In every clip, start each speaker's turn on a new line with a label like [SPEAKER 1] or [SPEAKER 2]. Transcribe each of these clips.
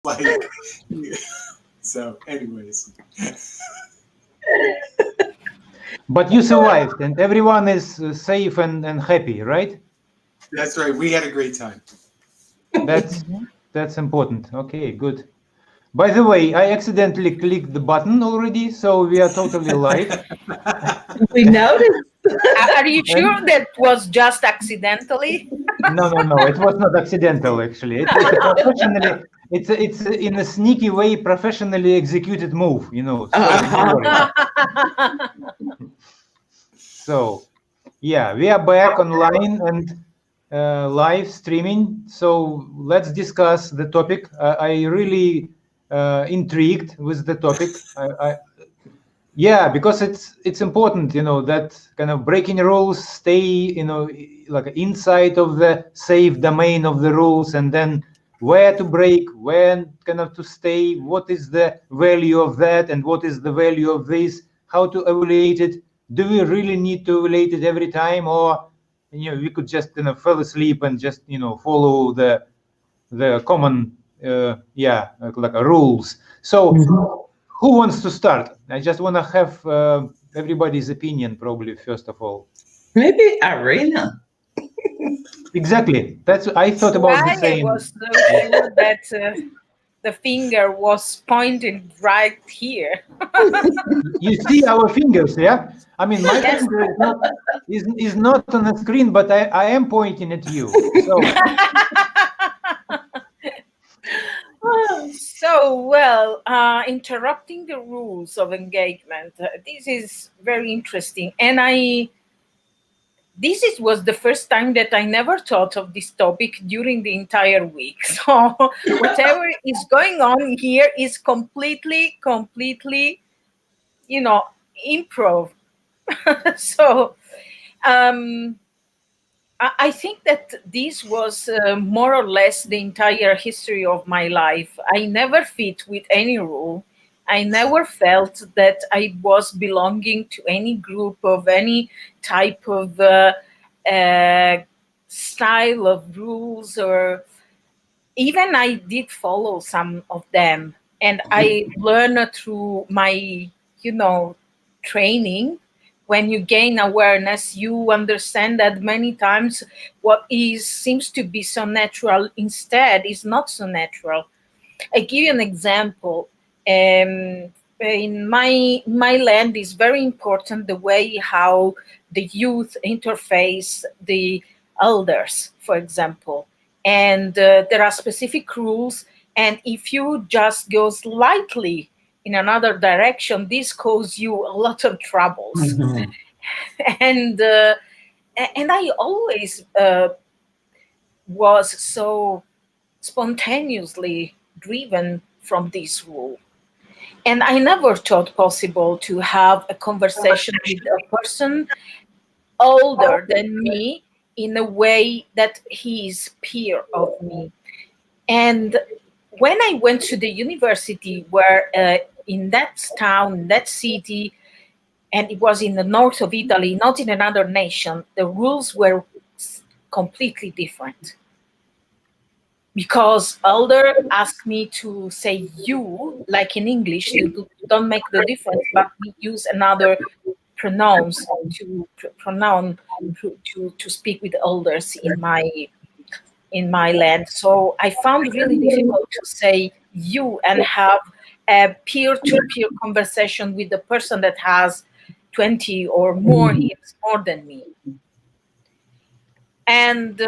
[SPEAKER 1] Like, so, anyways.
[SPEAKER 2] But you survived, and everyone is safe and happy, right?
[SPEAKER 1] That's right. We had a great time.
[SPEAKER 2] That's that's important. Okay, good. By the way, I accidentally clicked the button already, so we are totally live.
[SPEAKER 3] We noticed.
[SPEAKER 4] Are you
[SPEAKER 2] And
[SPEAKER 4] sure that was just accidentally?
[SPEAKER 2] no, it was not accidental. Actually, it's a professionally, it's in a sneaky way professionally executed move. You know, so don't worry. So, yeah, we are back online and live streaming. So let's discuss the topic. I really intrigued with the topic. Yeah, because it's important, you know, that kind of breaking rules stay, you know, like inside of the safe domain of the rules, and then where to break, when kind of to stay, what is the value of that, and what is the value of this, how to evaluate it. Do we really need to evaluate it every time, or you know, we could just fall asleep and just follow the common like rules. So who wants to start? I just want to have everybody's opinion, probably, first of all.
[SPEAKER 3] Maybe Arena.
[SPEAKER 2] Exactly. That's I thought about the
[SPEAKER 4] Why I
[SPEAKER 2] same.
[SPEAKER 4] was so sure that the finger was pointed right here.
[SPEAKER 2] You see our fingers, yeah? I mean, my
[SPEAKER 4] Yes.
[SPEAKER 2] finger is not on the screen, but I am pointing at you. So
[SPEAKER 4] So, well, interrupting the rules of engagement. This is very interesting. And was the first time that I never thought of this topic during the entire week. So, whatever is going on here is completely, improv. So, um, I think that this was more or less the entire history of my life. I never fit with any rule. I never felt that I was belonging to any group of any type of uh, style of rules, or even I did follow some of them. And I learned through my, you know, training. When you gain awareness, you understand that many times what is seems to be so natural instead is not so natural. I give you an example. In my land is very important the way how the youth interface the elders, for example, and there are specific rules. And if you just go slightly in another direction, this causes you a lot of troubles. and uh, and I always was so spontaneously driven from this rule. And I never thought possible to have a conversation with a person older than me in a way that he is peer of me. And when I went to the university, where in that town, that city, and it was in the north of Italy, not in another nation, the rules were completely different. Because elder asked me to say you, like in English, don't make the difference, but we use another pronouns to pronoun to speak with elders in my land. So I found really difficult to say you and have a peer-to-peer conversation with the person that has 20 or more years more than me. And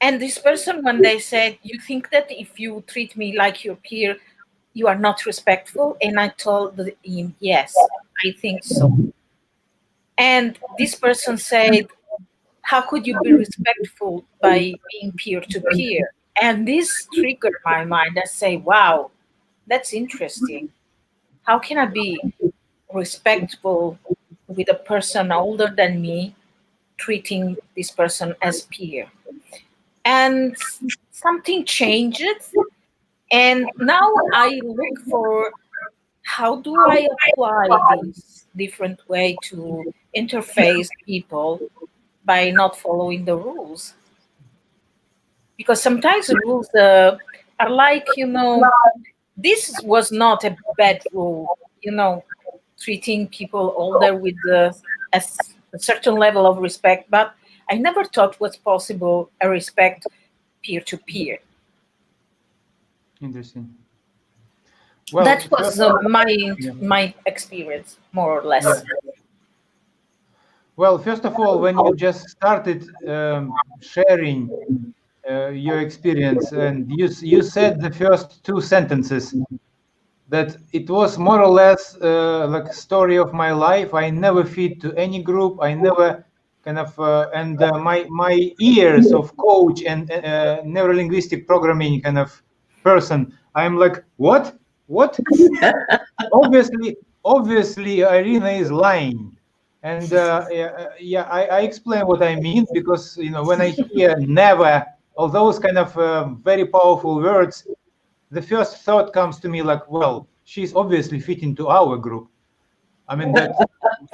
[SPEAKER 4] and this person, when they said, you think that if you treat me like your peer, you are not respectful? And I told him, yes, I think so. And this person said, how could you be respectful by being peer to peer? And this triggered my mind. I say, wow, that's interesting. How can I be respectful with a person older than me, treating this person as peer? And something changed. And now I look for how do I apply this different way to interface people by not following the rules? Because sometimes the rules are like, this was not a bad rule, treating people older with a certain level of respect, but I never thought was possible a respect peer to peer.
[SPEAKER 2] Interesting. Well,
[SPEAKER 4] That was
[SPEAKER 2] yeah.
[SPEAKER 4] my experience, more or less.
[SPEAKER 2] Yeah. Well, first of all, when you just started sharing your experience, and you said the first two sentences that it was more or less like a story of my life. I never fit to any group. I never kind of and my years of coach and neurolinguistic programming kind of person. I'm like, what? Obviously, Irina is lying. And yeah, I explain what I mean, because when I hear never, all those kind of very powerful words, the first thought comes to me like, well, she's obviously fit into our group. I mean, that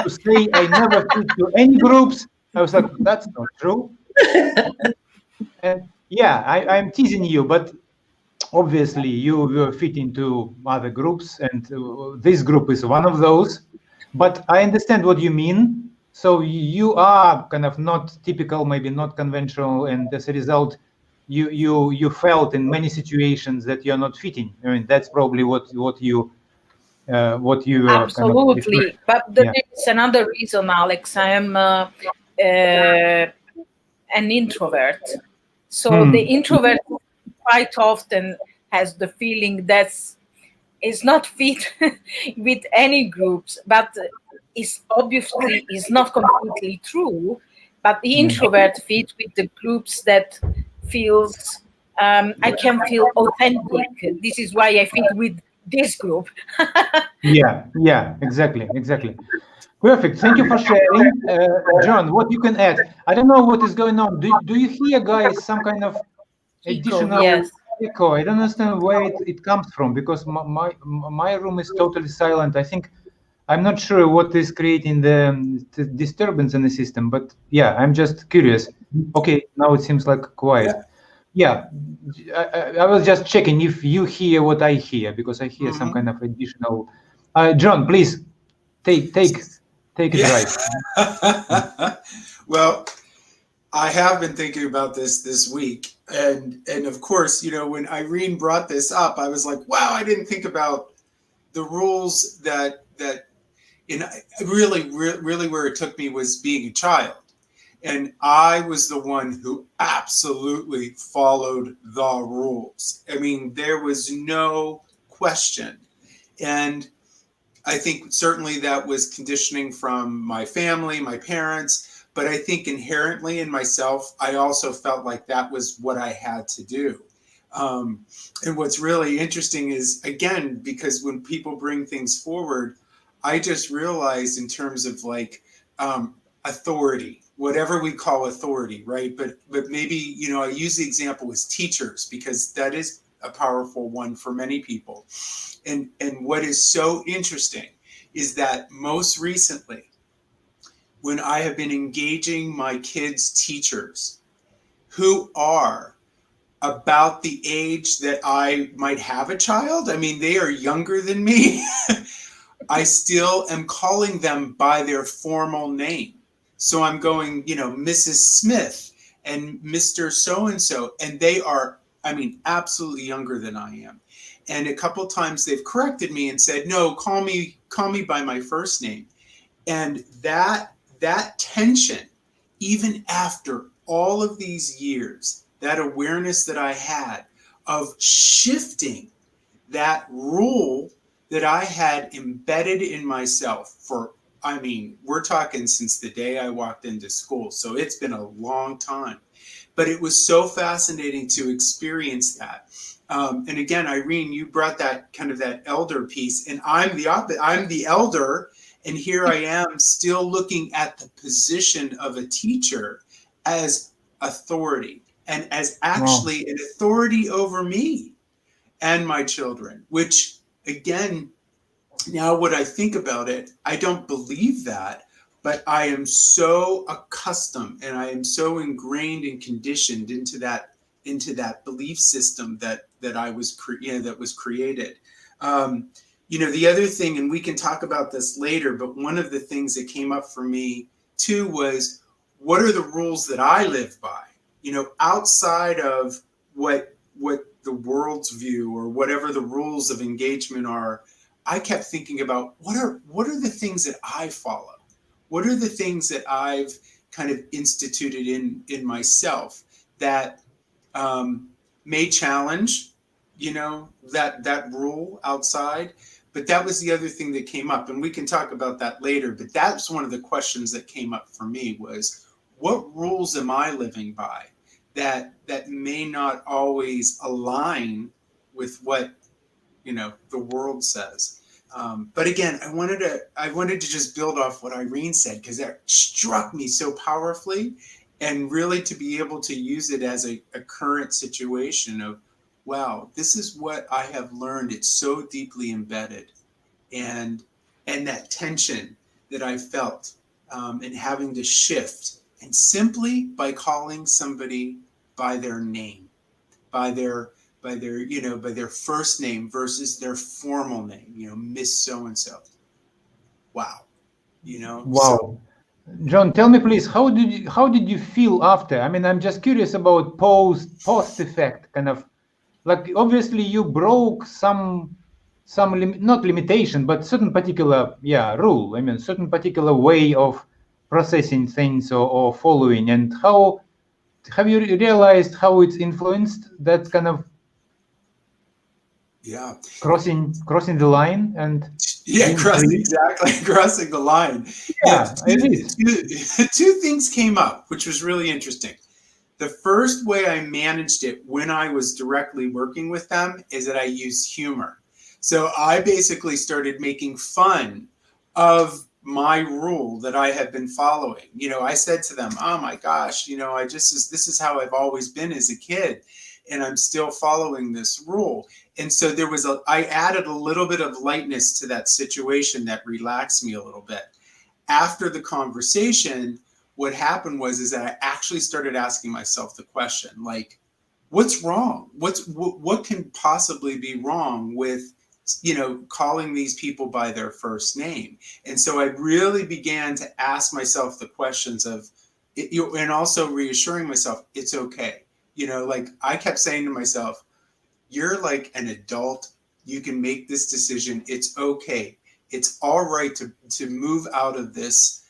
[SPEAKER 2] to say I never fit to any groups, I was like, that's not true. And yeah, I'm teasing you, but obviously you will fit into other groups, and this group is one of those. But I understand what you mean. So you are kind of not typical, maybe not conventional, and as a result, you felt in many situations that you're not fitting. I mean, that's probably what you
[SPEAKER 4] Absolutely. But there is another reason, Alex. I am an introvert. So the introvert quite often has the feeling that is not fit with any groups, but is obviously is not completely true. But the introvert fit with the groups that feels I can feel authentic. This is why I fit with this group.
[SPEAKER 2] Yeah, exactly. Perfect. Thank you for sharing. John, what you can add? I don't know what is going on. Do you hear, guys, some kind of additional echo? I don't understand where it comes from, because my room is totally silent. I think I'm not sure what is creating the disturbance in the system, but yeah, I'm just curious. Okay, now it seems like quiet. Yeah, I was just checking if you hear what I hear, because I hear some kind of additional. John, please take it right.
[SPEAKER 1] Well, I have been thinking about this week, and of course, when Irene brought this up, I was like, wow, I didn't think about the rules that really where it took me was being a child. And I was the one who absolutely followed the rules. I mean, there was no question. And I think certainly that was conditioning from my family, my parents, but I think inherently in myself, I also felt like that was what I had to do. And what's really interesting is, again, because when people bring things forward, I just realized in terms of like authority, whatever we call authority, right? But maybe, I use the example as teachers, because that is a powerful one for many people. And what is so interesting is that most recently, when I have been engaging my kids' teachers who are about the age that I might have a child, I mean, they are younger than me, I still am calling them by their formal name. So I'm going, Mrs. Smith and Mr. So-and-so, and they are, I mean, absolutely younger than I am. And a couple times they've corrected me and said, no, call me by my first name. And that tension, even after all of these years, that awareness that I had of shifting that rule that I had embedded in myself for, I mean, we're talking since the day I walked into school. So it's been a long time. But it was so fascinating to experience that. And again, Irene, you brought that kind of that elder piece, and I'm the elder, and here I am still looking at the position of a teacher as authority, and as actually an authority over me and my children, which again, now what I think about it, I don't believe that, but I am so accustomed and I am so ingrained and conditioned into that that belief system that I was that was created. The other thing, and we can talk about this later, but one of the things that came up for me too was, what are the rules that I live by? Outside of what the world's view or whatever the rules of engagement are, I kept thinking about what are the things that I follow? What are the things that I've kind of instituted in myself that may challenge, that rule outside? But that was the other thing that came up, and we can talk about that later. But that's one of the questions that came up for me was, what rules am I living by that may not always align with what the world says? But again, I wanted to just build off what Irene said, because that struck me so powerfully, and really to be able to use it as a current situation of, wow, this is what I have learned. It's so deeply embedded, and that tension that I felt, and having to shift, and simply by calling somebody by their name, by their first name versus their formal name, Miss So and So. Wow,
[SPEAKER 2] Wow.
[SPEAKER 1] So,
[SPEAKER 2] John, tell me please, how did you feel after? I mean, I'm just curious about post effect, kind of like, obviously you broke some not limitation, but certain particular rule. I mean, certain particular way of processing things or following. And how have you realized how it's influenced that kind of crossing the line? And
[SPEAKER 1] crossing the line. Two things came up, which was really interesting. The first way I managed it when I was directly working with them is that I used humor. So I basically started making fun of my rule that I had been following. I said to them, oh my gosh, this is how I've always been as a kid, and I'm still following this rule. And so I added a little bit of lightness to that situation that relaxed me a little bit. After the conversation, what happened is that I actually started asking myself the question, like, what's wrong? What can possibly be wrong with, calling these people by their first name? And so I really began to ask myself the questions of, and also reassuring myself, it's okay. Like I kept saying to myself, you're like an adult. You can make this decision. It's okay. It's all right to move out of this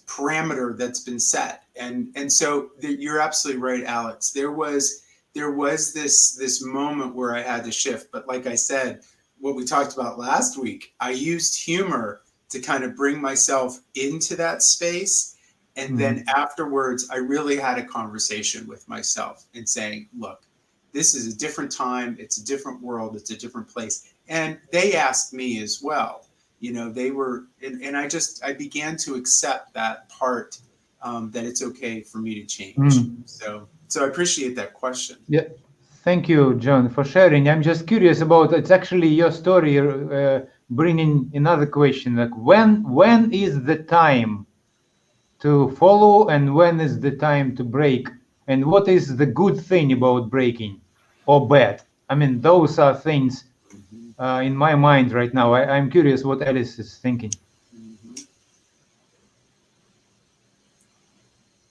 [SPEAKER 1] parameter that's been set. And so you're absolutely right, Alex. There was this moment where I had to shift. But like I said, what we talked about last week, I used humor to kind of bring myself into that space. And then afterwards, I really had a conversation with myself and saying, look, this is a different time. It's a different world. It's a different place. And they asked me as well. They were, and I began to accept that part, that it's okay for me to change. So I appreciate that question.
[SPEAKER 2] Yeah. Thank you, John, for sharing. I'm just curious about, it's actually your story bringing another question, like when is the time to follow and when is the time to break, and what is the good thing about breaking or bad? I mean, those are things in my mind right now. I'm curious what Alice is thinking.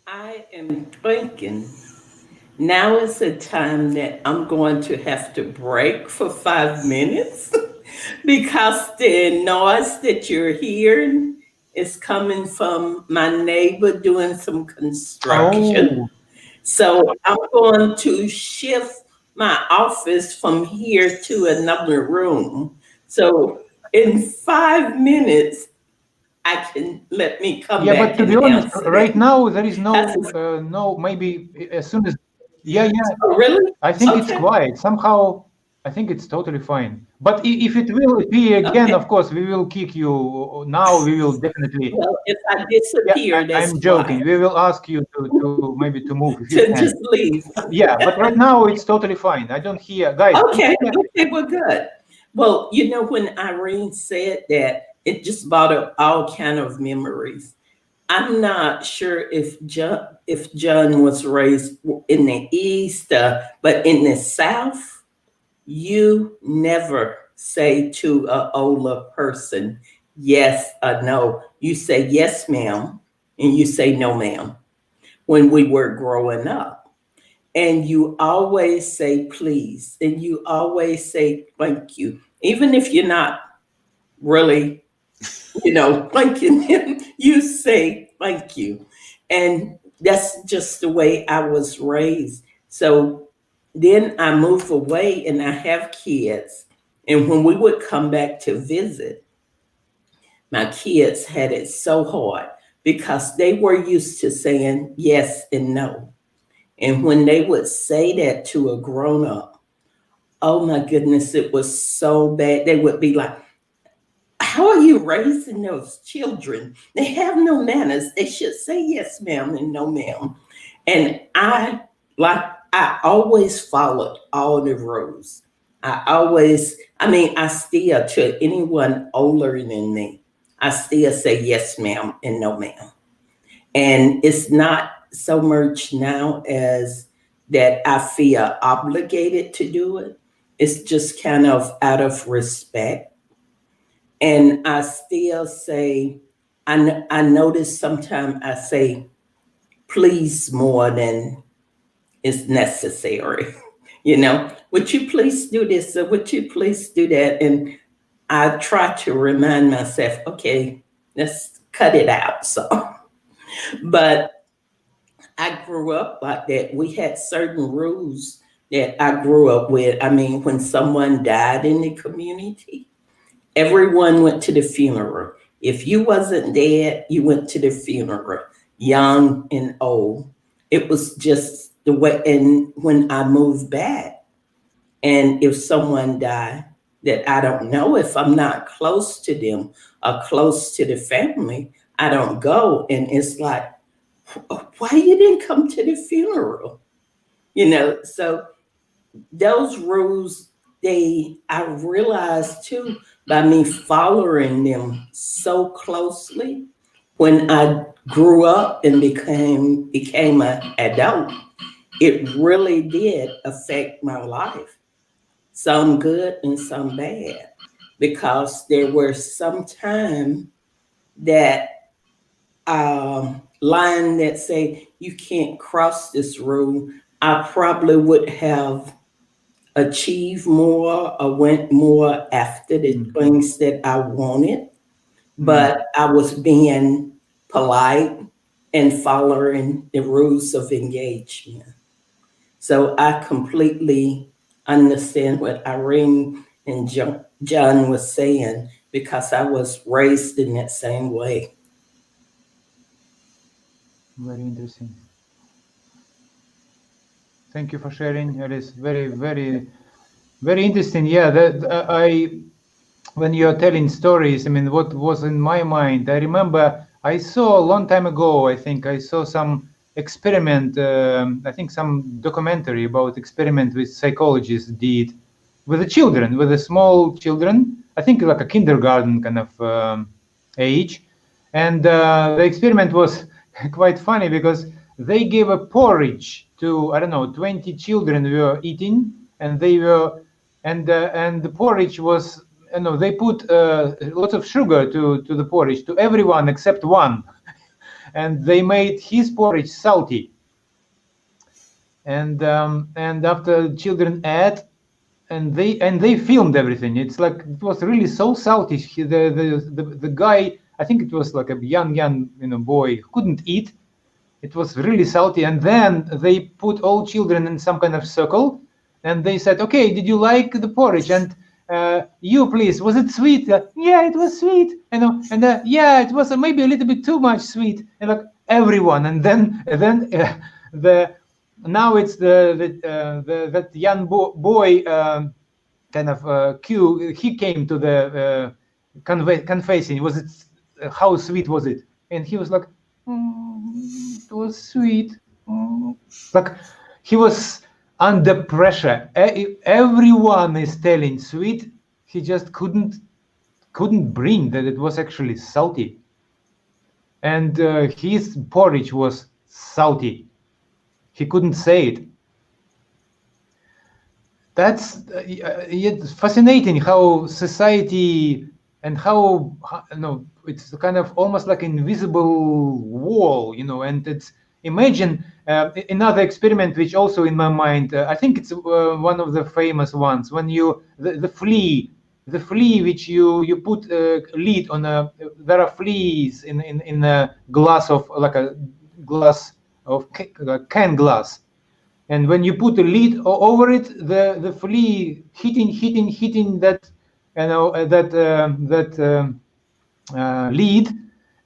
[SPEAKER 3] I am thinking now is the time that I'm going to have to break for 5 minutes because the noise that you're hearing is coming from my neighbor doing some construction. So I'm going to shift my office from here to another room. So in 5 minutes, I can let me come back.
[SPEAKER 2] Yeah, but to be honest, right now there is no. Maybe as soon as
[SPEAKER 3] Oh, really?
[SPEAKER 2] I think it's quiet somehow. I think it's totally fine. But if it will appear again, of course, we will kick you. Now we will definitely.
[SPEAKER 3] Well, if I disappear, that's
[SPEAKER 2] I'm joking.
[SPEAKER 3] why.
[SPEAKER 2] We will ask you to maybe to move if you can.
[SPEAKER 3] Just leave.
[SPEAKER 2] Yeah, but right now it's totally fine. I don't hear, guys.
[SPEAKER 3] Okay, we're good. Well, when Irene said that, it just brought up all kind of memories. I'm not sure if John was raised in the East, but in the South, you never say to an older person yes or no. You say yes, ma'am, and you say no, ma'am. When we were growing up, and you always say please, and you always say thank you, even if you're not really, thanking him, you say thank you. And that's just the way I was raised. So then I move away and I have kids. And when we would come back to visit, my kids had it so hard because they were used to saying yes and no. And when they would say that to a grown up, oh my goodness, it was so bad. They would be like, how are you raising those children? They have no manners. They should say yes, ma'am, and no, ma'am. And I always followed all the rules. I still, to anyone older than me, I still say yes, ma'am, and no, ma'am. And it's not so much now as that I feel obligated to do it. It's just kind of out of respect. And I still say, I notice sometimes I say please more than is necessary. Would you please do this or would you please do that? And I try to remind myself, okay, let's cut it out. So, but I grew up like that. We had certain rules that I grew up with. I mean, when someone died in the community, everyone went to the funeral. If you wasn't dead, you went to the funeral, young and old. It was just the way. And when I moved back, and if someone died that I don't know, if I'm not close to them or close to the family, I don't go. And it's like, why you didn't come to the funeral? So those rules, I realized too, by me following them so closely, when I grew up and became an adult, it really did affect my life, some good and some bad, because there were some time that line that say you can't cross this rule, I probably would have achieved more or went more after the things that I wanted, but I was being polite and following the rules of engagement. So I completely understand what Irene and John was saying because I was raised in that same way.
[SPEAKER 2] Very interesting. Thank you for sharing. It is very, very, very interesting. Yeah, when you're telling stories, I mean, what was in my mind, I remember I saw a long time ago, I think I saw some experiment, I think some documentary about experiment with psychologists did with the children, with the small children, I think like a kindergarten kind of age. And the experiment was quite funny because they gave a porridge to, I don't know, 20 children were eating, and the porridge was, they put lots of sugar to the porridge to everyone except one, and they made his porridge salty. And after children ate, and they filmed everything. It's like it was really so salty. The guy, I think it was like a young boy, couldn't eat. It was really salty. And then they put all children in some kind of circle, and they said, "Okay, did you like the porridge? And you, please, was it sweet?" Yeah, it was sweet. Yeah, it was maybe a little bit too much sweet. And like everyone, and then now it's that young boy kind of cue. He came to the confessing. Was it how sweet was it? And he was like, it was sweet. Like he was under pressure. Everyone is telling sweet. He just couldn't bring that it was actually salty. and his porridge was salty. He couldn't say it. That's it's fascinating how society and how it's kind of almost like invisible wall, and it's imagine another experiment which also in my mind, I think it's one of the famous ones, when you the flea which you put a lid on a, there are fleas in a glass of, like a glass of can glass, and when you put a lid over it, the flea hitting that lid,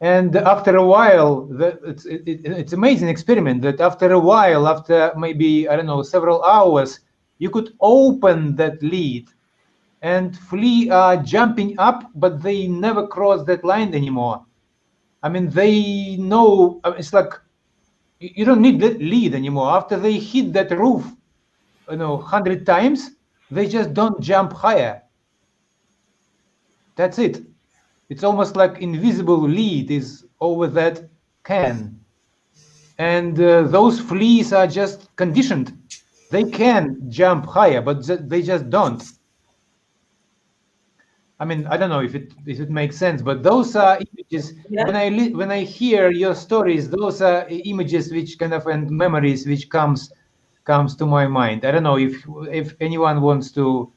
[SPEAKER 2] and after a while, it's amazing experiment that after a while, after maybe, I don't know, several hours, you could open that lid, and flea are jumping up, but they never cross that line anymore. I mean, they know, it's like you don't need that lid anymore. After they hit that roof, 100 times, they just don't jump higher. That's it. It's almost like invisible lead is over that can. And those fleas are just conditioned. They can jump higher, but they just don't. I mean, I don't know if it makes sense, but those are images.
[SPEAKER 3] Yeah.
[SPEAKER 2] When I hear your stories, those are images which kind of, and memories which comes to my mind. I don't know if anyone wants to,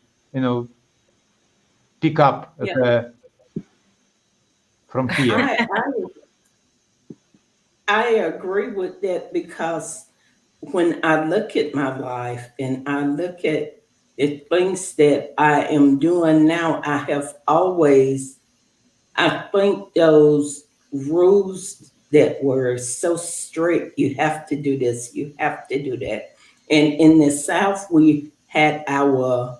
[SPEAKER 2] pick up
[SPEAKER 3] Yeah.
[SPEAKER 2] from here.
[SPEAKER 3] I agree with that, because when I look at my life and I look at the things that I am doing now, I think those rules that were so strict, you have to do this, you have to do that. And in the South, we had our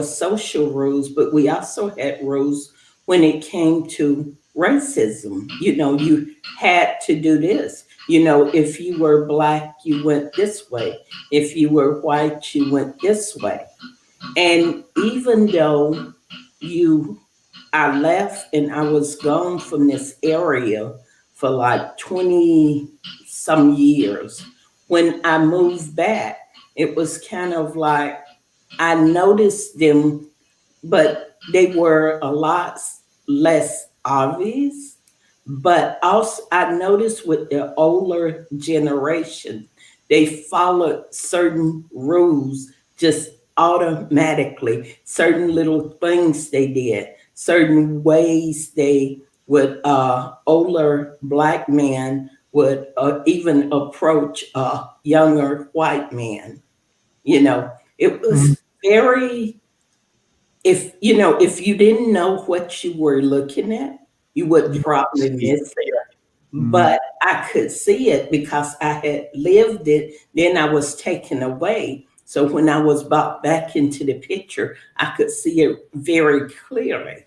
[SPEAKER 3] social rules, but we also had rules when it came to racism. You had to do this. If you were Black, you went this way. If you were white, you went this way. And even though I left and I was gone from this area for like 20 some years, when I moved back, it was kind of like I noticed them, but they were a lot less obvious. But also, I noticed with the older generation, they followed certain rules just automatically, certain little things they did, certain ways they would, older Black man would even approach a younger white man. It was very, if you didn't know what you were looking at, you would probably miss it. But I could see it because I had lived it. Then I was taken away. So when I was brought back into the picture, I could see it very clearly.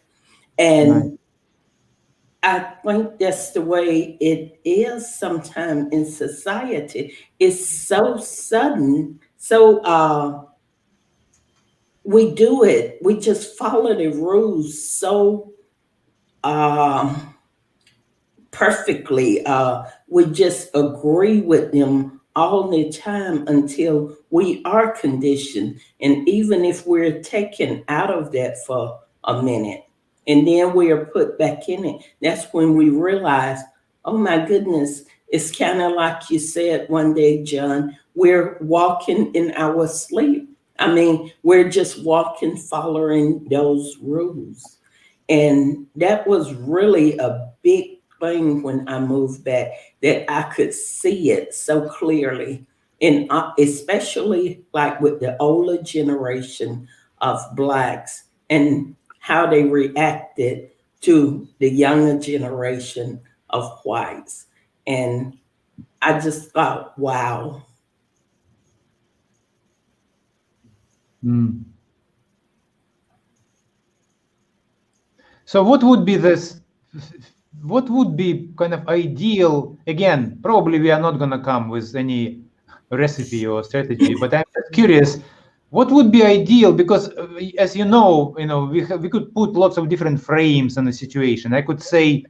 [SPEAKER 3] And I think that's the way it is sometimes in society. It's so sudden. So we do it. We just follow the rules so perfectly. We just agree with them all the time until we are conditioned. And even if we're taken out of that for a minute and then we are put back in it, that's when we realize, oh my goodness, it's kind of like you said one day, John, we're walking in our sleep. I mean, we're just walking, following those rules. And that was really a big thing when I moved back, that I could see it so clearly. And especially like with the older generation of Blacks and how they reacted to the younger generation of whites. And I just thought, wow.
[SPEAKER 2] So what would be kind of ideal, again, probably we are not going to come with any recipe or strategy, but I'm just curious, what would be ideal? Because as you know, we could put lots of different frames on the situation. I could say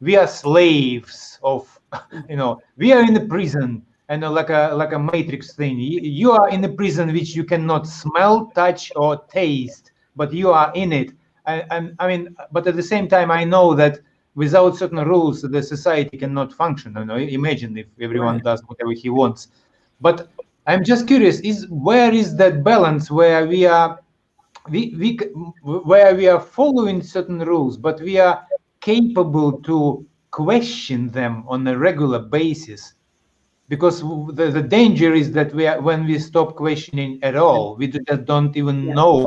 [SPEAKER 2] we are slaves of, we are in the prison, and like a matrix thing. You are in a prison which you cannot smell, touch, or taste, but you are in it. I mean, but at the same time, I know that without certain rules, the society cannot function. Imagine if everyone does whatever he wants. But I'm just curious: where is that balance where we are where we are following certain rules, but we are capable to question them on a regular basis? Because the danger is that when we stop questioning at all, we just don't even know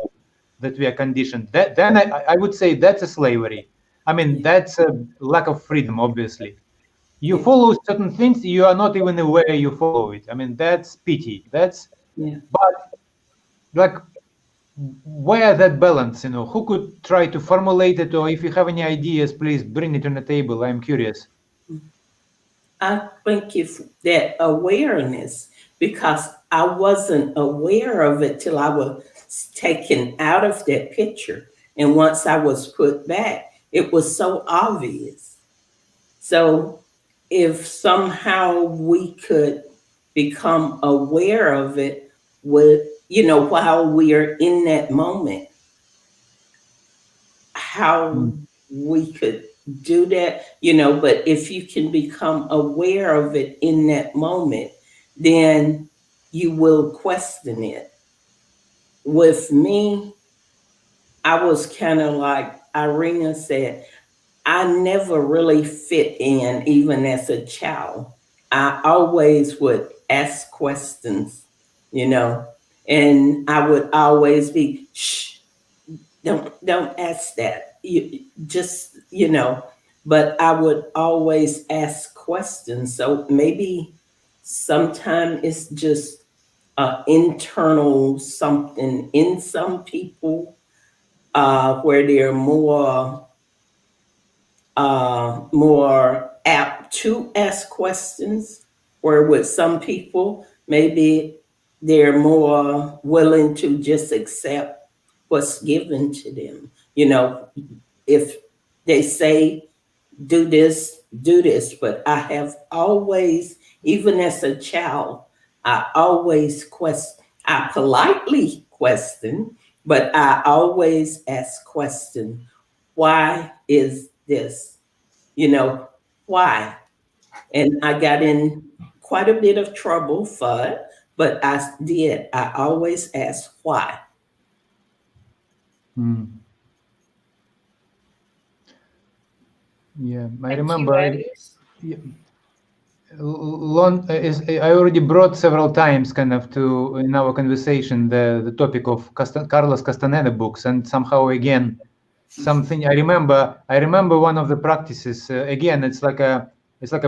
[SPEAKER 2] that we are conditioned. Then I would say that's a slavery. I mean, that's a lack of freedom, obviously. You follow certain things, you are not even aware you follow it. I mean, that's pity. But like, where that balance, who could try to formulate it, or if you have any ideas, please bring it on the table. I'm curious.
[SPEAKER 3] I think it's that awareness, because I wasn't aware of it till I was taken out of that picture. And once I was put back, it was so obvious. So if somehow we could become aware of it with, while we are in that moment, how we could do that, but if you can become aware of it in that moment, then you will question it. With me, I was kind of like Irene said, I never really fit in, even as a child. I always would ask questions, and I would always be, shh, don't ask that. You just, but I would always ask questions. So maybe sometimes it's just internal something in some people, where they're more apt to ask questions, where with some people, maybe they're more willing to just accept what's given to them. If they say, do this, but I have always, even as a child, I always I politely question, but I always ask question, why is this? Why? And I got in quite a bit of trouble for it, but I always ask why.
[SPEAKER 2] Yeah, I
[SPEAKER 4] Thank
[SPEAKER 2] remember.
[SPEAKER 4] you, Alice.
[SPEAKER 2] I already brought several times kind of to in our conversation the topic of Carlos Castaneda books, and somehow again something I remember one of the practices, again it's like a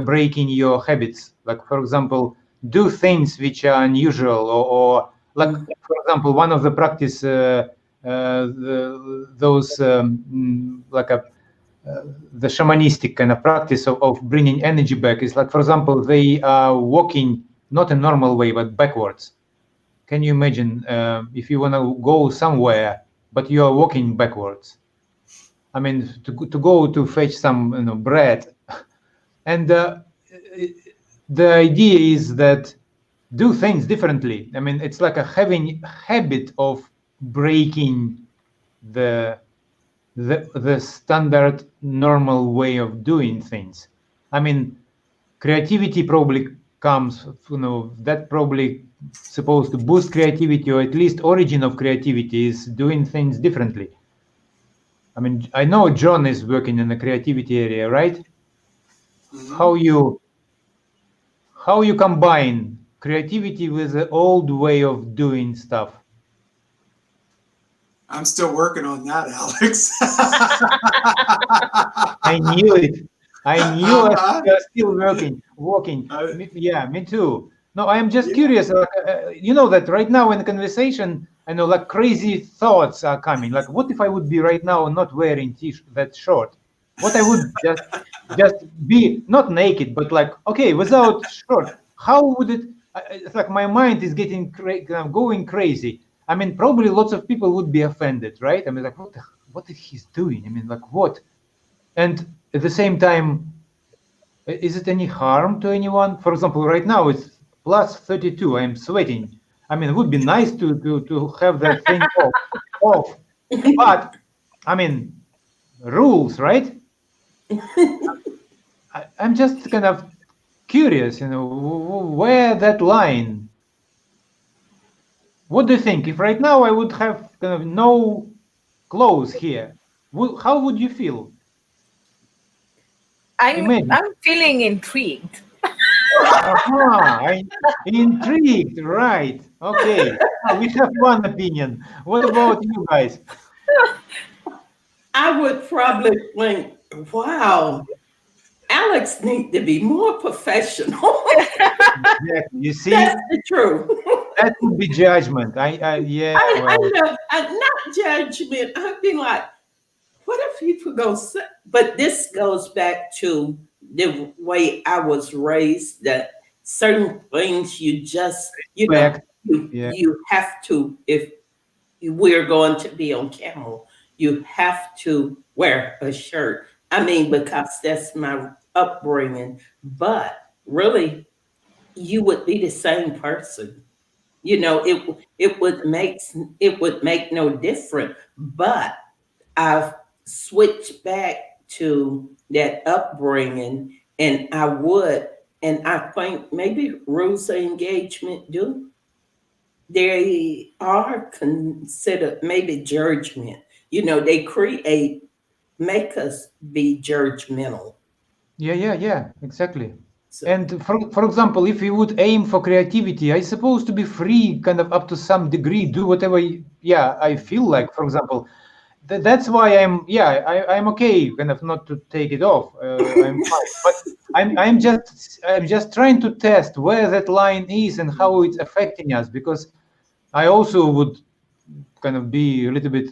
[SPEAKER 2] breaking your habits, like for example do things which are unusual, or like for example one of the practice the shamanistic kind of practice of bringing energy back is like, for example, they are walking not a normal way but backwards. Can you imagine if you want to go somewhere but you are walking backwards? I mean, to go to fetch some bread, and the idea is that do things differently. I mean, it's like a having habit of breaking the standard normal way of doing things. I mean, creativity probably comes, that probably supposed to boost creativity, or at least origin of creativity is doing things differently. I mean, I know John is working in the creativity area, right? Mm-hmm. How you combine creativity with the old way of doing stuff?
[SPEAKER 1] I'm still working on that, Alex.
[SPEAKER 2] I knew it. I knew you're still working. Yeah, me too. No, I am just curious. You know that right now in the conversation, I know like crazy thoughts are coming. Like, what if I would be right now not wearing that short? What I would just be not naked, but like, okay, without short. How would it? It's like my mind is getting going crazy. I mean, probably lots of people would be offended, right? I mean, like, what is he doing? I mean, like, what? And at the same time, is it any harm to anyone? For example, right now it's plus 32. I'm sweating. I mean, it would be nice to have that thing off. But I mean, rules, right? I'm just kind of curious, where that line. What do you think? If right now I would have kind of no clothes here, how would you feel? Imagine.
[SPEAKER 4] I'm feeling intrigued.
[SPEAKER 2] I'm intrigued, right? Okay, we have one opinion. What about you guys?
[SPEAKER 3] I would probably think, wow, Alex needs to be more professional.
[SPEAKER 2] Exactly. You see,
[SPEAKER 3] That's the truth.
[SPEAKER 2] that would be judgment. Yeah,
[SPEAKER 3] I
[SPEAKER 2] well,
[SPEAKER 3] know, not judgment. I'd be like, what if people go? But this goes back to the way I was raised. That certain things you just,
[SPEAKER 2] respect.
[SPEAKER 3] you
[SPEAKER 2] Yeah,
[SPEAKER 3] you have to. If we're going to be on camera, you have to wear a shirt. I mean, because that's my upbringing. But really, you would be the same person. It would make no difference. But I've switched back to that upbringing, and I think maybe rules of engagement do. They are considered maybe judgment. They make us be judgmental.
[SPEAKER 2] yeah, exactly.
[SPEAKER 3] So,
[SPEAKER 2] And for example, if you would aim for creativity, I suppose to be free, kind of up to some degree, do whatever, I feel like. For example, that's why I'm okay, kind of not to take it off. I'm fine, but I'm just trying to test where that line is and how it's affecting us, because I also would kind of be a little bit.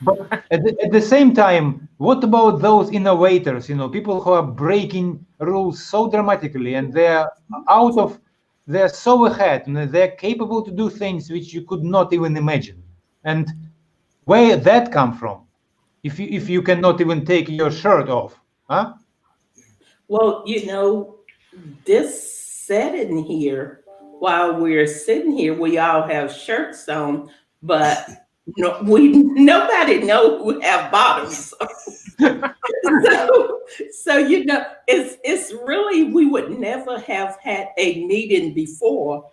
[SPEAKER 2] But at the same time, what about those innovators? People who are breaking rules so dramatically, and they're so ahead, and they're capable to do things which you could not even imagine. And where that come from? If you cannot even take your shirt off, huh?
[SPEAKER 3] well, this setting here, while we're sitting here, we all have shirts on, but nobody know who have bottoms. So it's really, we would never have had a meeting before.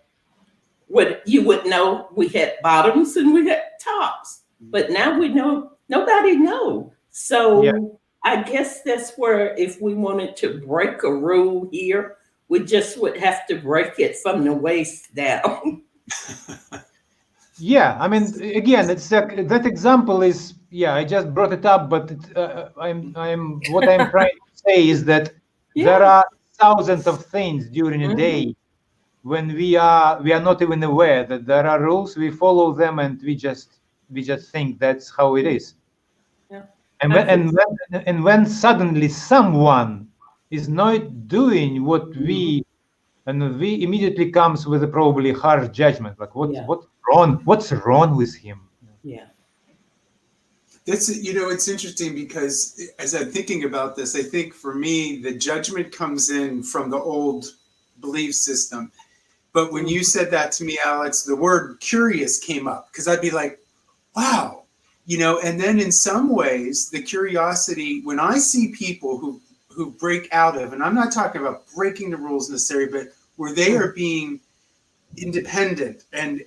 [SPEAKER 3] What you would know, we had bottoms and we had tops, but now we know nobody know. So
[SPEAKER 2] Yeah.
[SPEAKER 3] I guess that's where, if we wanted to break a rule here, we just would have to break it from the waist down.
[SPEAKER 2] Yeah, I mean, again, it's that example is, I just brought it up, but what I'm trying to say is that there
[SPEAKER 3] Yeah.
[SPEAKER 2] are thousands of things during a day when we are not even aware that there are rules. We follow them, and we just think that's how it is.
[SPEAKER 3] Yeah.
[SPEAKER 2] And when suddenly someone is not doing what we immediately comes with a probably harsh judgment, like
[SPEAKER 3] Yeah.
[SPEAKER 2] what's wrong with him?
[SPEAKER 3] Yeah.
[SPEAKER 1] It's interesting because as I'm thinking about this, I think for me, the judgment comes in from the old belief system. But when you said that to me, Alex, the word curious came up, because I'd be like, wow, and then in some ways, the curiosity, when I see people who break out of, and I'm not talking about breaking the rules necessarily, but where they are being independent, and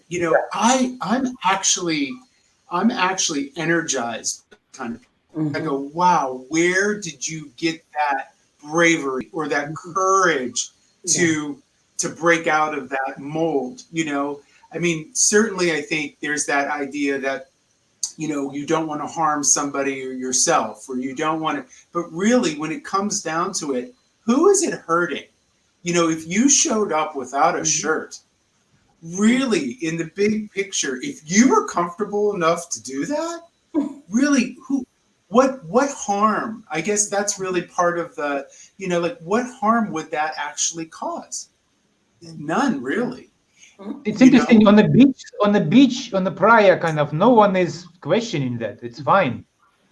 [SPEAKER 1] I'm actually energized kind of. I go, wow, where did you get that bravery or that courage to break out of that mold? I mean, certainly I think there's that idea that you don't want to harm somebody or yourself, or you don't want to, but really when it comes down to it, who is it hurting? If you showed up without a shirt, really, in the big picture, if you were comfortable enough to do that, really, what harm? I guess that's really part of the, like, what harm would that actually cause? None, really.
[SPEAKER 2] It's
[SPEAKER 1] You
[SPEAKER 2] interesting
[SPEAKER 1] know?
[SPEAKER 2] on the beach, on the praia, kind of. No one is questioning that. It's fine.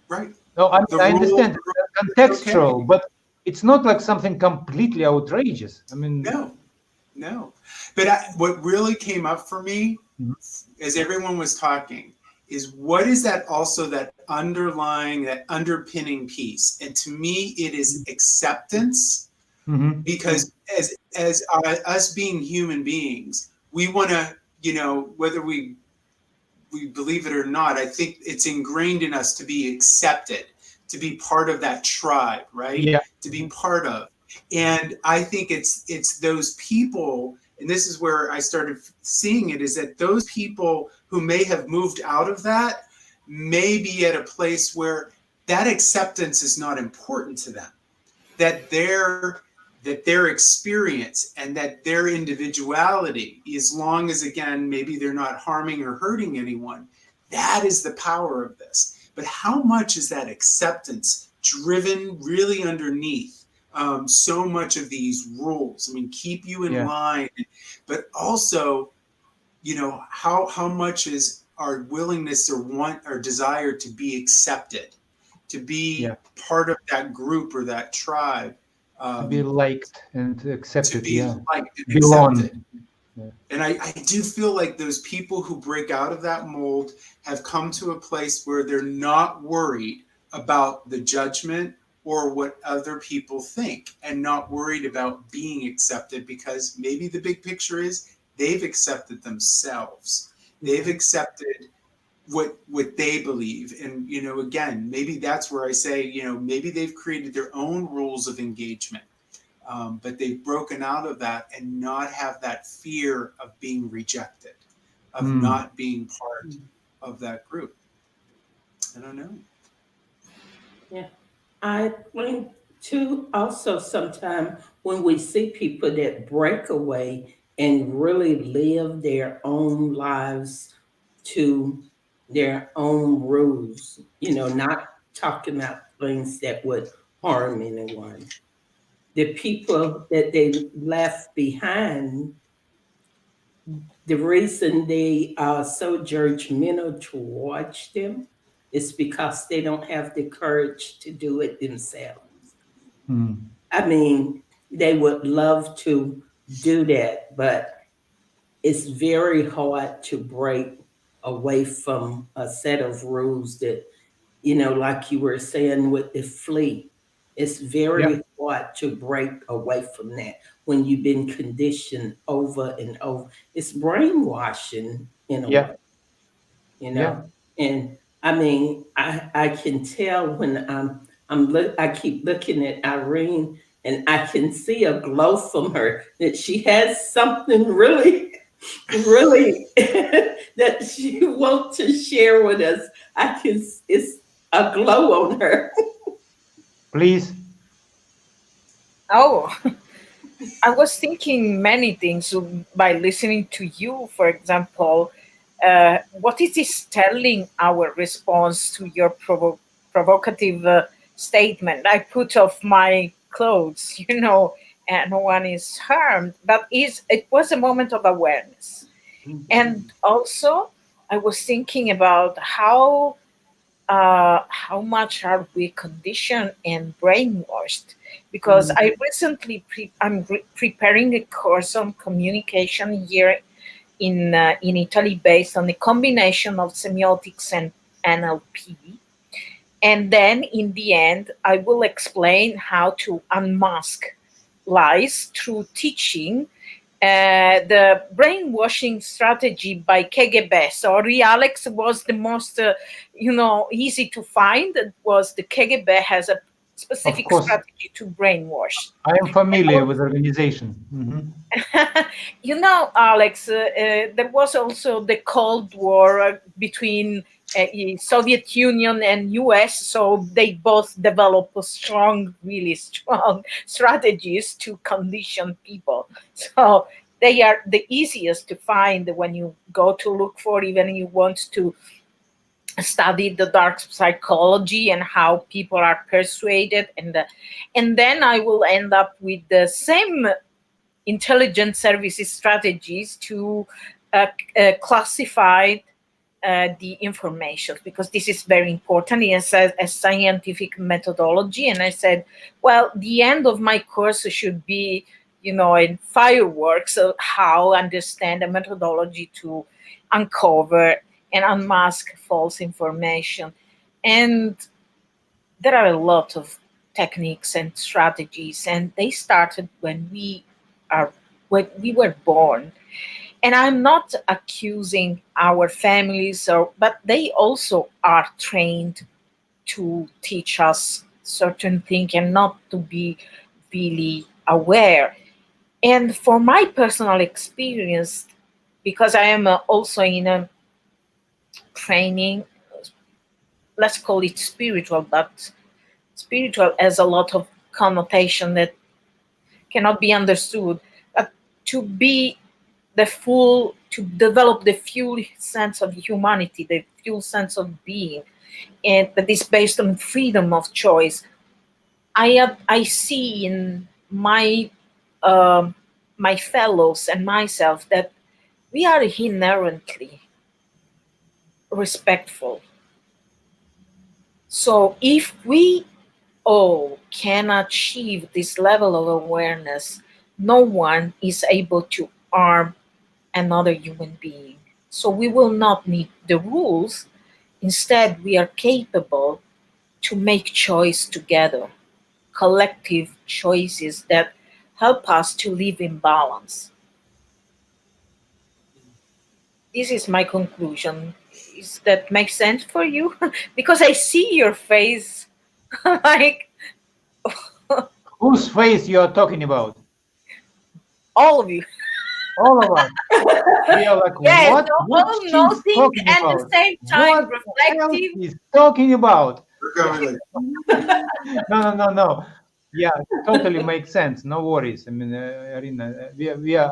[SPEAKER 1] Right.
[SPEAKER 2] No, I mean,
[SPEAKER 1] The
[SPEAKER 2] I
[SPEAKER 1] rules
[SPEAKER 2] understand
[SPEAKER 1] are
[SPEAKER 2] it's
[SPEAKER 1] okay.
[SPEAKER 2] contextual, but it's not like something completely outrageous. I mean,
[SPEAKER 1] No. But what really came up for me
[SPEAKER 2] Mhm.
[SPEAKER 1] as everyone was talking is what is that also that underlying, that underpinning piece? And to me, it is acceptance
[SPEAKER 2] Mhm.
[SPEAKER 1] because as us being human beings, we want to, whether we believe it or not, I think it's ingrained in us to be accepted, to be part of that tribe, right?
[SPEAKER 2] Yeah,
[SPEAKER 1] To be part of. And I think it's those people, and this is where I started seeing it, is that those people who may have moved out of that may be at a place where that acceptance is not important to them, that their experience and that their individuality, as long as again maybe they're not harming or hurting anyone, that is the power of this. But how much is that acceptance driven really underneath so much of these rules? I mean, keep you in
[SPEAKER 2] yeah,
[SPEAKER 1] line, but also, how much is our willingness or want or desire to be accepted, to
[SPEAKER 2] yeah.
[SPEAKER 1] be part of that group or that tribe,
[SPEAKER 2] To be liked and
[SPEAKER 1] to
[SPEAKER 2] accepted.
[SPEAKER 1] be
[SPEAKER 2] Yeah,
[SPEAKER 1] liked and
[SPEAKER 2] belong.
[SPEAKER 1] accepted.
[SPEAKER 2] Yeah.
[SPEAKER 1] And I do feel like those people who break out of that mold have come to a place where they're not worried about the judgment or what other people think, and not worried about being accepted, because maybe the big picture is they've accepted themselves. They've accepted what they believe. And again, maybe that's where I say, maybe they've created their own rules of engagement, but they've broken out of that and not have that fear of being rejected, of
[SPEAKER 2] Mm.
[SPEAKER 1] not being part of that group. I don't know.
[SPEAKER 3] Yeah. I think too also sometimes when we see people that break away and really live their own lives to their own rules, not talking about things that would harm anyone. The people that they left behind, the reason they are so judgmental towards them is because they don't have the courage to do it themselves.
[SPEAKER 2] Mm.
[SPEAKER 3] I mean, they would love to do that, but it's very hard to break away from a set of rules that, like you were saying with the fleet, it's
[SPEAKER 2] Yeah,
[SPEAKER 3] very hard to break away from that when you've been conditioned over and over. It's brainwashing in a
[SPEAKER 2] yeah,
[SPEAKER 3] way,
[SPEAKER 2] yeah.
[SPEAKER 3] and I mean, I can tell when I keep looking at Irene, and I can see a glow from her that she has something really, really that she wants to share with us. It's a glow on her.
[SPEAKER 2] Please.
[SPEAKER 4] Oh, I was thinking many things by listening to you. For example, what is this telling our response to your provocative statement? I put off my clothes, and no one is harmed. But it was a moment of awareness, and also I was thinking about how much are we conditioned and brainwashed, because
[SPEAKER 3] Mm,
[SPEAKER 4] I recently preparing a course on communication here in Italy based on the combination of semiotics and NLP, and then in the end I will explain how to unmask lies through teaching the brainwashing strategy by KGB. So Alex was the most, easy to find. It was the KGB has a
[SPEAKER 2] Of
[SPEAKER 4] specific
[SPEAKER 2] course,
[SPEAKER 4] strategy to brainwash.
[SPEAKER 2] I am familiar with organization. Mhm.
[SPEAKER 4] Alex, there was also the Cold War between Soviet Union and US, so they both developed really strong strategies to condition people. So they are the easiest to find when you go to look for, even you want to study the dark psychology and how people are persuaded, and then I will end up with the same intelligence services strategies to classify the information, because this is very important. It's a scientific methodology. And I said, well, the end of my course should be, in fireworks of how understand a methodology to uncover and unmask false information. And there are a lot of techniques and strategies, and they started when we were born. And I'm not accusing our families, but they also are trained to teach us certain things and not to be really aware. And for my personal experience, because I am also in a training, let's call it spiritual, but spiritual has a lot of connotation that cannot be understood. But to develop the full sense of humanity, the full sense of being, and that is based on freedom of choice. I see in my fellows and myself that we are inherently respectful. So if we all can achieve this level of awareness, no one is able to harm another human being. So we will not need the rules. Instead, we are capable to make choice together, collective choices that help us to live in balance. This is my conclusion. Does that make sense for you? Because I see your face like
[SPEAKER 2] Whose face you are talking about?
[SPEAKER 4] all of you.
[SPEAKER 2] All of us. We are like,
[SPEAKER 4] Yes,
[SPEAKER 2] what?
[SPEAKER 4] so
[SPEAKER 2] What
[SPEAKER 4] all
[SPEAKER 2] she's
[SPEAKER 4] nothing
[SPEAKER 2] talking
[SPEAKER 4] and at
[SPEAKER 2] about?
[SPEAKER 4] the same time
[SPEAKER 2] What else
[SPEAKER 4] reflective.
[SPEAKER 2] he's talking about?
[SPEAKER 1] We're going like,
[SPEAKER 2] No. Yeah, totally makes sense. No worries. I mean, Irina,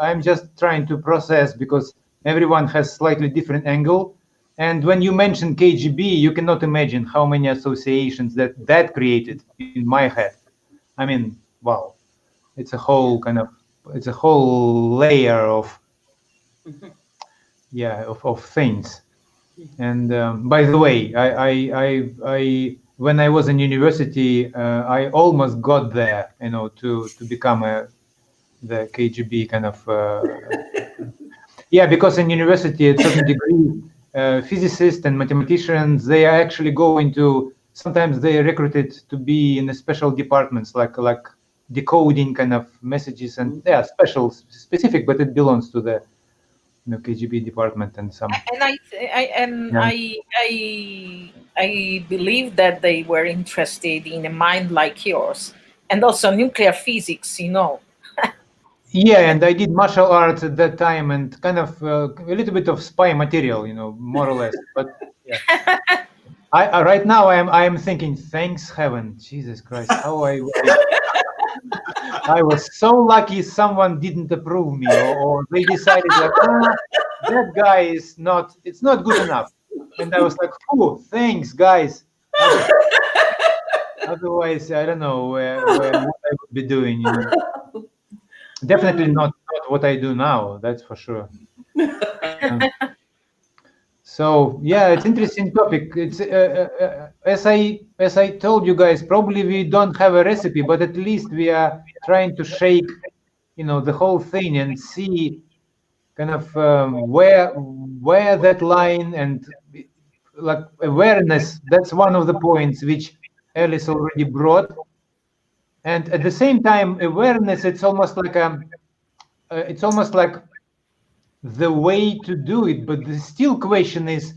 [SPEAKER 2] I'm just trying to process because everyone has slightly different angle. And when you mention KGB, you cannot imagine how many associations that created in my head. I mean, wow, it's a whole it's a whole layer of things. And by the way, I when I was in university, I almost got there, to become the KGB kind of. Yeah, because in university, at certain degree, physicists and mathematicians, they are actually go into. Sometimes they are recruited to be in the special departments, like decoding kind of messages, and they are specific, but it belongs to the KGB department and some.
[SPEAKER 4] And
[SPEAKER 2] Yeah.
[SPEAKER 4] I believe that they were interested in a mind like yours, and also nuclear physics.
[SPEAKER 2] Yeah, and I did martial arts at that time, and kind of a little bit of spy material, more or less. But yeah, I right now I am thinking, thanks heaven, Jesus Christ, how I was so lucky someone didn't approve me, or they decided like, that guy is not, it's not good enough, and I was like, oh, thanks guys. Otherwise, I don't know what I would be doing. Definitely not what I do now. That's for sure. So yeah, it's interesting topic. It's as I told you guys, probably we don't have a recipe, but at least we are trying to shake, the whole thing and see kind of where that line and like awareness. That's one of the points which Alice already brought, and at the same time, awareness. It's almost like the way to do it, but the still question is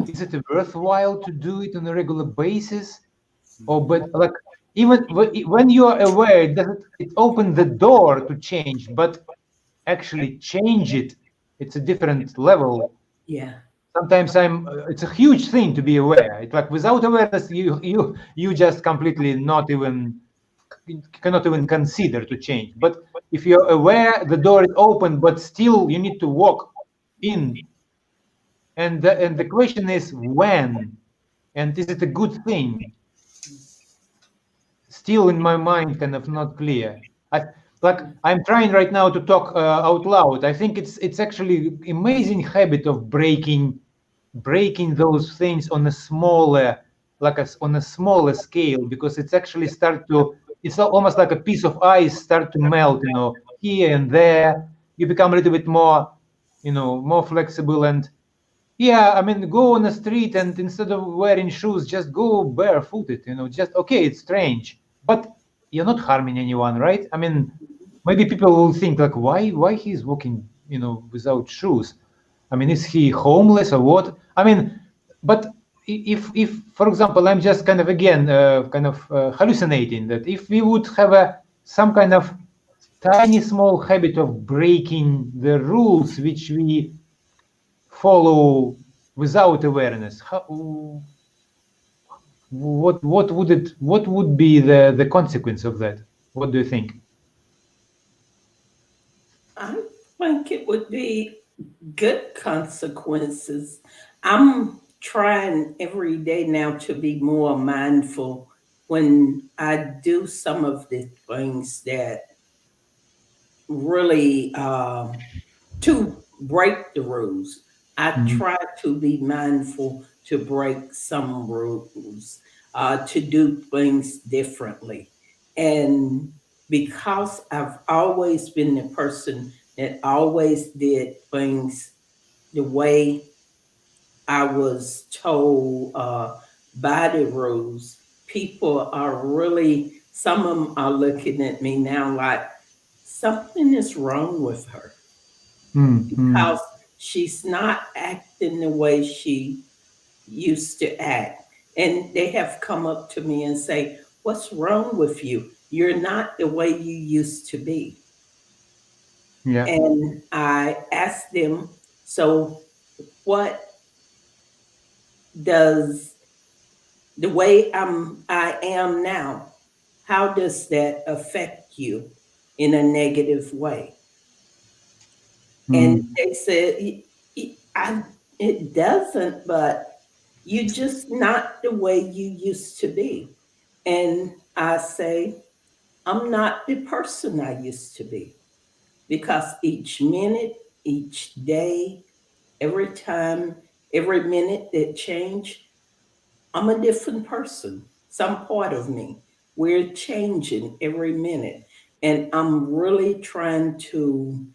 [SPEAKER 2] it worthwhile to do it on a regular basis? But like, even when you are aware, it open the door to change, but actually change it's a different level.
[SPEAKER 3] Yeah.
[SPEAKER 2] Sometimes it's a huge thing to be aware. It's like without awareness, you just completely cannot even consider to change. But if you're aware, the door is open, but still you need to walk in. And the question is when, and is it a good thing? Still in my mind, kind of not clear. like I'm trying right now to talk out loud. I think it's actually amazing habit of breaking those things on a smaller, on a smaller scale, because it's actually it's almost like a piece of ice start to melt, here and there. You become a little bit more, more flexible. And yeah, I mean, go on the street and instead of wearing shoes, just go barefooted, just, okay, it's strange, but you're not harming anyone, right? I mean, maybe people will think like, why he's walking, without shoes? I mean, is he homeless or what? I mean, but if for example, I'm just kind of, again, hallucinating, that if we would have some kind of tiny small habit of breaking the rules which we follow without awareness, what would be the consequence of that? What do you think?
[SPEAKER 3] I think it would be good consequences. I'm trying every day now to be more mindful when I do some of the things that really to break the rules. I try to be mindful to break some rules, to do things differently. And because I've always been the person that always did things the way I was told by the rules, people are really, some of them are looking at me now like something is wrong with her because she's not acting the way she used to act. And they have come up to me and say, "What's wrong with you? You're not the way you used to be."
[SPEAKER 2] Yeah.
[SPEAKER 3] And I asked them, "So what does the way I am now, how does that affect you in a negative way?" And they said, it doesn't, but you're just not the way you used to be. And I say, I'm not the person I used to be because each minute, each day, every time, every minute that change, I'm a different person. Some part of me. We're changing every minute. And I'm really trying to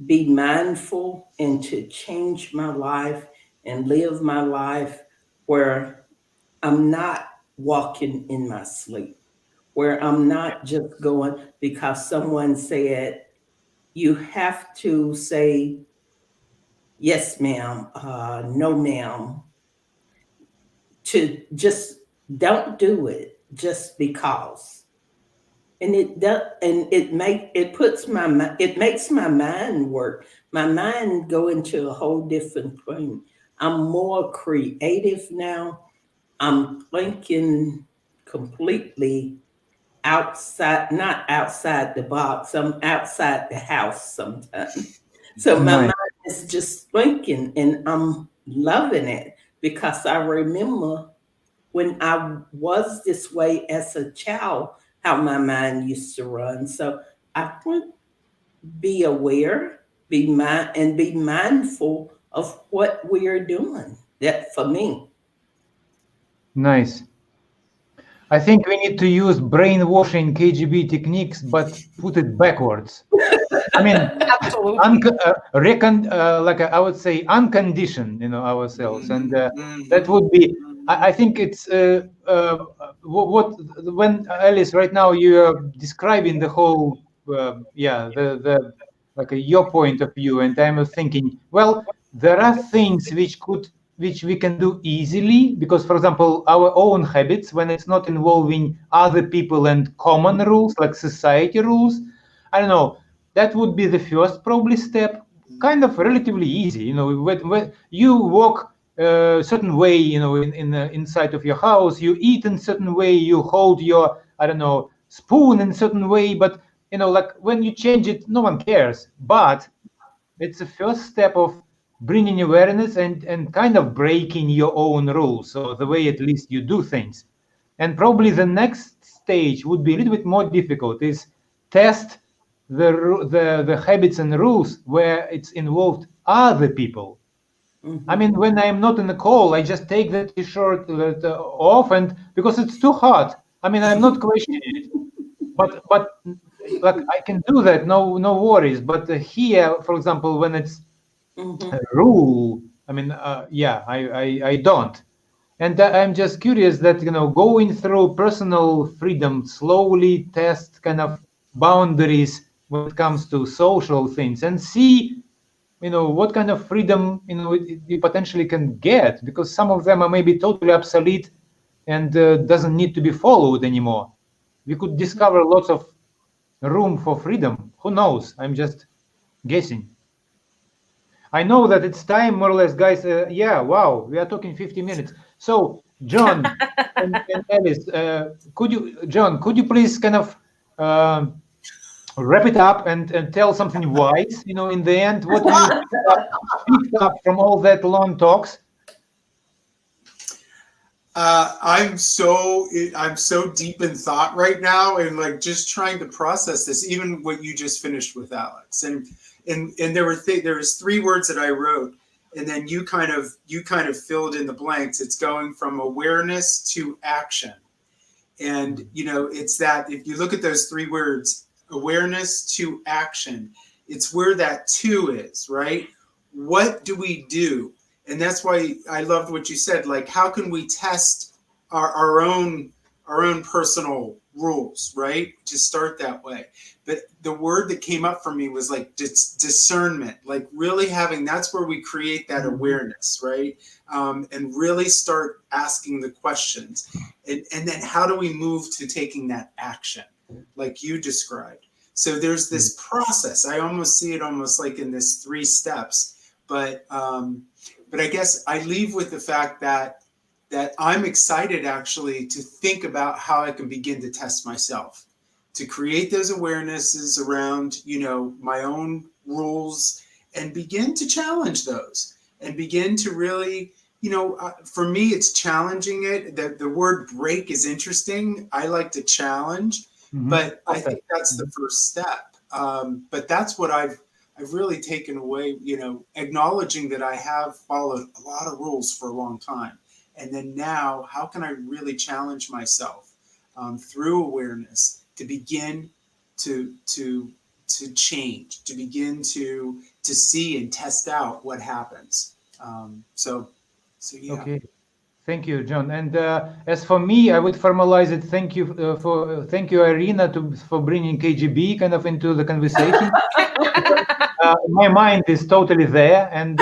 [SPEAKER 3] be mindful and to change my life and live my life where I'm not walking in my sleep, where I'm not just going because someone said, you have to say, yes, ma'am, no, ma'am, to just don't do it just because. And it does, and it makes my mind work. My mind go into a whole different thing. I'm more creative now. I'm thinking completely outside, not outside the box. I'm outside the house sometimes. So my
[SPEAKER 2] Nice.
[SPEAKER 3] mind is just thinking, and I'm loving it because I remember when I was this way as a child, how my mind used to run. So I would be aware, be mindful of what we're doing. That for me.
[SPEAKER 2] Nice. I think we need to use brainwashing KGB techniques, but put it backwards. I mean,
[SPEAKER 4] Absolutely.
[SPEAKER 2] I would say, uncondition, ourselves, and that
[SPEAKER 1] Mhm.
[SPEAKER 2] would be. I think it's what when Alice, right now you are describing the whole, the your point of view, and I'm thinking, well, there are things which we can do easily, because, for example, our own habits, when it's not involving other people and common rules like society rules, I don't know, that would be the first probably step, kind of relatively easy. When you walk a certain way, in the inside of your house, you eat in certain way, you hold your, I don't know, spoon in certain way, but like when you change it, no one cares. But it's the first step of bringing awareness and kind of breaking your own rules, or the way at least you do things. And probably the next stage would be a little bit more difficult, is test the habits and rules where it's involved other people. I mean, when I'm not in the call, I just take the t-shirt off, and because it's too hot. I mean, I'm not questioning it, but like I can do that, no worries. But here, for example, when it's a rule, I mean, yeah, I don't. And I'm just curious that, going through personal freedom, slowly test kind of boundaries when it comes to social things, and see, what kind of freedom, you potentially can get, because some of them are maybe totally obsolete and doesn't need to be followed anymore. We could discover lots of room for freedom. Who knows? I'm just guessing. I know that it's time, more or less, guys. Yeah, wow, we are talking 50 minutes. So, John and Alice, could you please kind of wrap it up and tell something wise, in the end, what you picked up from all that long talks?
[SPEAKER 1] I'm so deep in thought right now, and like just trying to process this. Even what you just finished with, Alex, and there was 3 words that I wrote, and then you kind of filled in the blanks. It's going from awareness to action, and it's that if you look at those 3 words, awareness to action, it's where that 2 is, right? What do we do? And that's why I loved what you said. Like, how can we test our own personal rules, right? To start that way. But the word that came up for me was like discernment. Like really having. That's where we create that awareness, right? And really start asking the questions. And then how do we move to taking that action, like you described? So there's this process. I almost see it almost like in this 3 steps, but I guess I leave with the fact that I'm excited actually to think about how I can begin to test myself, to create those awarenesses around, my own rules, and begin to challenge those, and begin to really, for me, it's challenging it. The word break is interesting. I like to challenge, but I think that's the first step. But that's what I've really taken away, acknowledging that I have followed a lot of rules for a long time. And then now, how can I really challenge myself through awareness to begin to change, to begin to see and test out what happens. So yeah.
[SPEAKER 2] Okay. Thank you, John. And as for me, I would formalize it. Thank you, Irina, for bringing KGB kind of into the conversation. My mind is totally there, and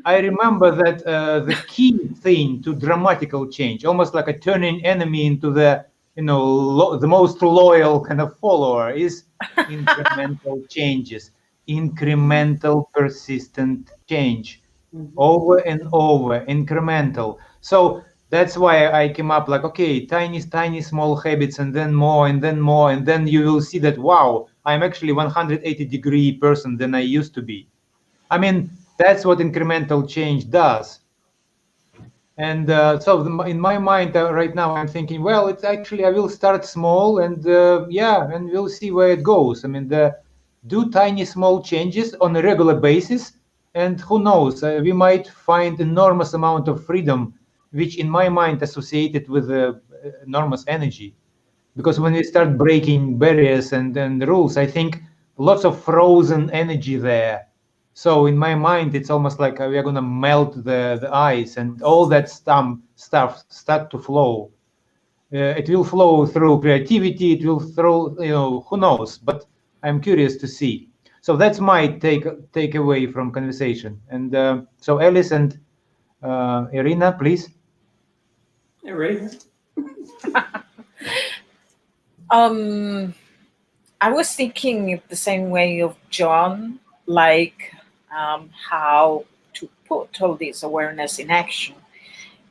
[SPEAKER 2] I remember that the key thing to dramatical change, almost like a turning enemy into the the most loyal kind of follower, is incremental changes, incremental persistent change, over and over, incremental. So that's why I came up like, okay, tiny small habits, and then more, and then more, and then you will see that, wow, I'm actually 180-degree person than I used to be. I mean, that's what incremental change does. And so in my mind right now, I'm thinking, well, it's actually, I will start small, and yeah, and we'll see where it goes. I mean, do tiny small changes on a regular basis, and who knows, we might find enormous amount of freedom, which in my mind associated with enormous energy. Because when we start breaking barriers and rules, I think lots of frozen energy there. So in my mind, it's almost like we are going to melt the ice, and all that stuff start to flow. It will flow through creativity. It will through, who knows? But I'm curious to see. So that's my take away from conversation. And so Alice and Irina, please.
[SPEAKER 3] Irene.
[SPEAKER 4] I was thinking the same way of John, like how to put all this awareness in action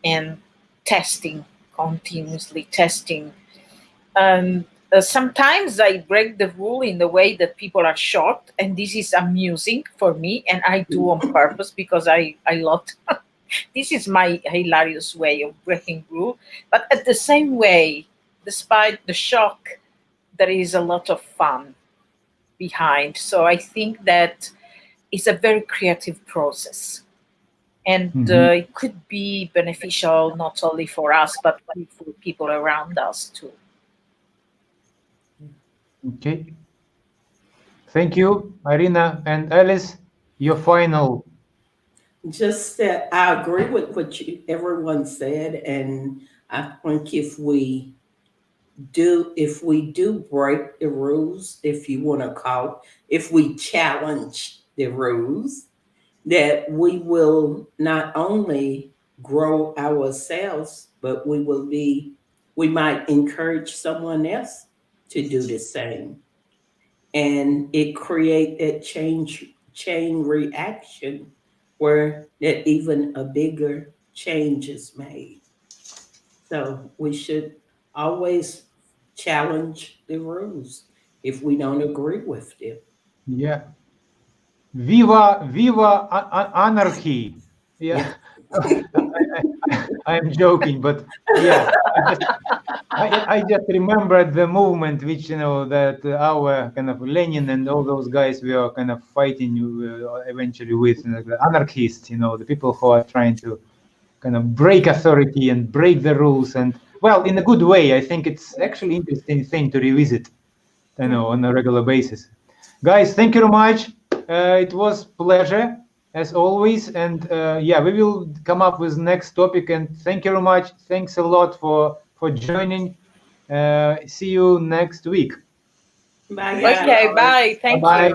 [SPEAKER 4] and testing, continuously testing. Sometimes I break the rule in the way that people are shocked, and this is amusing for me, and I do on purpose because I love this is my hilarious way of breaking rule. But at the same way, despite the shock, there is a lot of fun behind. So I think that it's a very creative process. And it could be beneficial not only for us, but for people around us too.
[SPEAKER 2] Okay. Thank you, Irina and Alice. Your final.
[SPEAKER 3] Just that I agree with what everyone said, and I think if we do break the rules, if you want to call it, if we challenge the rules, that we will not only grow ourselves, but we might encourage someone else to do the same. And it create a chain reaction where that even a bigger change is made. So we should always challenge the rules if we don't agree with them.
[SPEAKER 2] Yeah. Viva anarchy. Yeah. I'm joking, but yeah, I just remembered the movement which, that our kind of Lenin and all those guys were kind of fighting eventually with, the anarchists, the people who are trying to kind of break authority and break the rules. And well, in a good way. I think it's actually interesting thing to revisit, on a regular basis. Guys, thank you very much. It was pleasure as always. And yeah, we will come up with next topic. And thank you very much. Thanks a lot for joining. See you next week.
[SPEAKER 3] Bye,
[SPEAKER 4] Okay,
[SPEAKER 3] guys.
[SPEAKER 4] bye. Thank
[SPEAKER 2] Bye.
[SPEAKER 4] you.